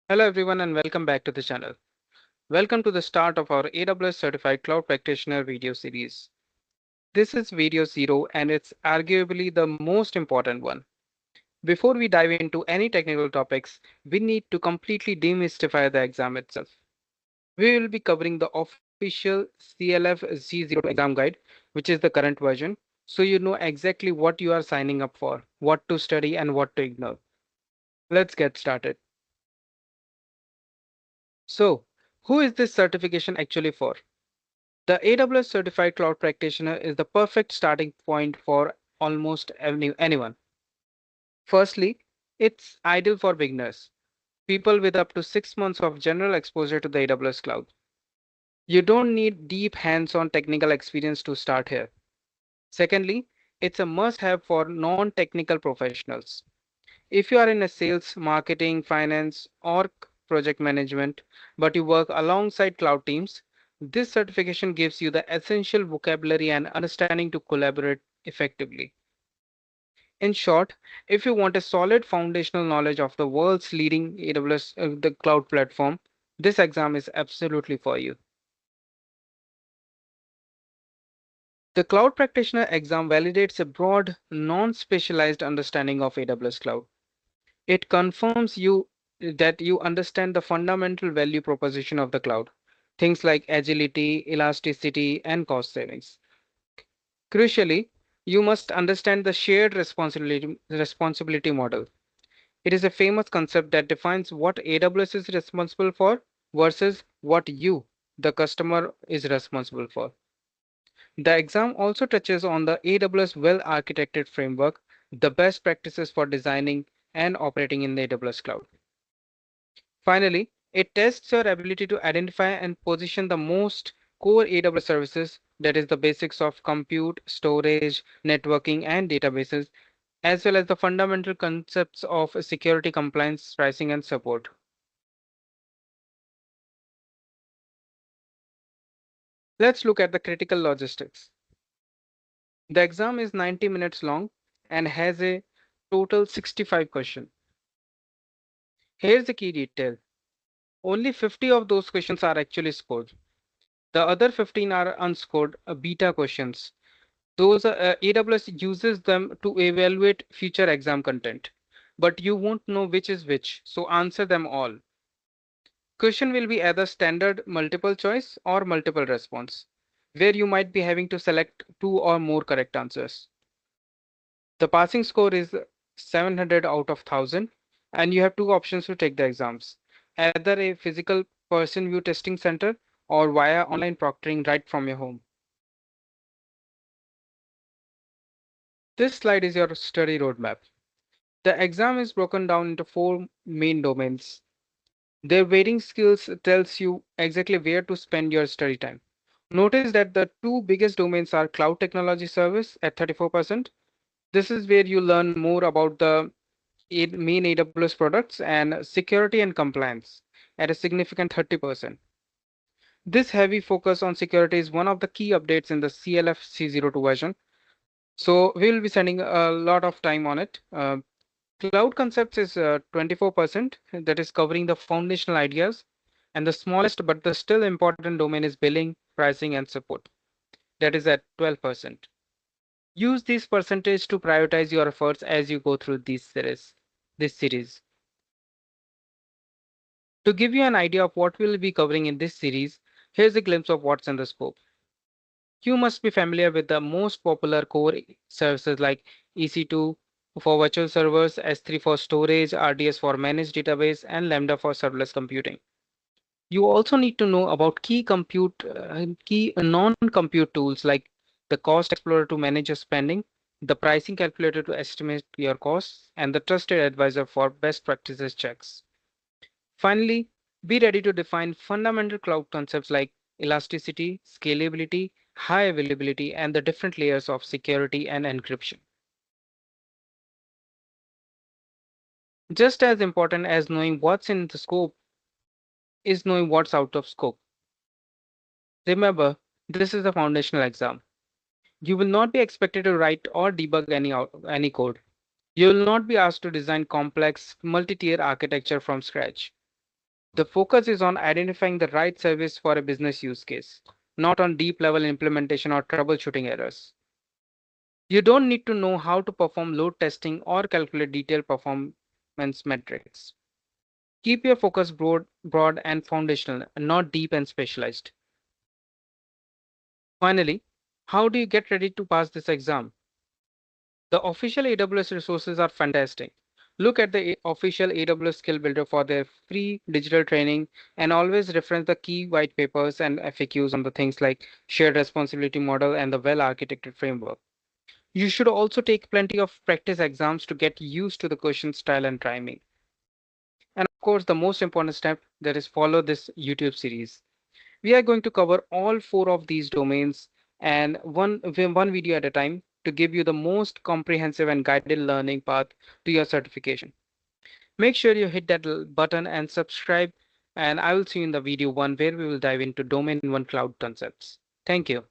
Hello everyone and welcome back to the channel. Welcome to the start of our AWS Certified Cloud Practitioner video series. This is video 0 and it's arguably the most important one. Before we dive into any technical topics, we need to completely demystify the exam itself. We will be covering the official CLF-C02 exam guide, which is the current version, so you know exactly what you are signing up for, what to study and what to ignore. Let's get started. So, who is this certification actually for? The AWS Certified Cloud Practitioner is the perfect starting point for almost anyone. Firstly, it's ideal for beginners, people with up to 6 months of general exposure to the AWS cloud. You don't need deep hands-on technical experience to start here. Secondly, it's a must-have for non-technical professionals. If you are in a sales, marketing, finance, or project management, but you work alongside cloud teams, this certification gives you the essential vocabulary and understanding to collaborate effectively. In short, if you want a solid foundational knowledge of the world's leading AWS, the cloud platform, this exam is absolutely for you. The Cloud Practitioner exam validates a broad, non-specialized understanding of AWS Cloud. It confirms you that you understand the fundamental value proposition of the cloud, things like agility, elasticity, and cost savings. Crucially, you must understand the shared responsibility model. It is a famous concept that defines what AWS is responsible for versus what you, the customer, is responsible for. The exam also touches on the AWS well-architected framework, the best practices for designing and operating in the AWS cloud. Finally, it tests your ability to identify and position the most core AWS services, that is the basics of compute, storage, networking, and databases, as well as the fundamental concepts of security compliance, pricing, and support. Let's look at the critical logistics. The exam is 90 minutes long and has a total 65 questions. Here's the key detail. Only 50 of those questions are actually scored. The other 15 are unscored beta questions. Those AWS uses them to evaluate future exam content, but you won't know which is which, so answer them all. Question will be either standard multiple choice or multiple response, where you might be having to select two or more correct answers. The passing score is 700 out of 1000, and you have two options to take the exams, either a physical person view testing center or via online proctoring right from your home. This slide is your study roadmap. The exam is broken down into four main domains. Their weighting skills tells you exactly where to spend your study time. Notice that the two biggest domains are cloud technology service at 34%. This is where you learn more about the main AWS products and security and compliance at a significant 30%. This heavy focus on security is one of the key updates in the CLF-C02 version. So we will be spending a lot of time on it. Cloud concepts is 24%, that is covering the foundational ideas, and the smallest but the still important domain is billing, pricing, and support. That is at 12%. Use this percentage to prioritize your efforts as you go through this series. To give you an idea of what we'll be covering in this series, here's a glimpse of what's in the scope. You must be familiar with the most popular core services like EC2 for virtual servers, S3 for storage, RDS for managed database, and Lambda for serverless computing. You also need to know about key non-compute tools like the Cost Explorer to manage your spending, the Pricing Calculator to estimate your costs, and the Trusted Advisor for best practices checks. Finally, be ready to define fundamental cloud concepts like elasticity, scalability, high availability, and the different layers of security and encryption. Just as important as knowing what's in the scope is knowing what's out of scope. Remember, this is a foundational exam. You will not be expected to write or debug any code. You will not be asked to design complex multi-tier architecture from scratch. The focus is on identifying the right service for a business use case, not on deep level implementation or troubleshooting errors. You don't need to know how to perform load testing or calculate detailed performance metrics. Keep your focus broad and foundational, not deep and specialized. Finally, how do you get ready to pass this exam? The official AWS resources are fantastic. Look at the official AWS Skill Builder for their free digital training and always reference the key white papers and FAQs on the things like shared responsibility model and the well-architected framework. You should also take plenty of practice exams to get used to the question style and timing. And of course, the most important step that is follow this YouTube series. We are going to cover all four of these domains and one video at a time to give you the most comprehensive and guided learning path to your certification. Make sure you hit that button and subscribe, and I will see you in the video one where we will dive into domain one cloud concepts. Thank you.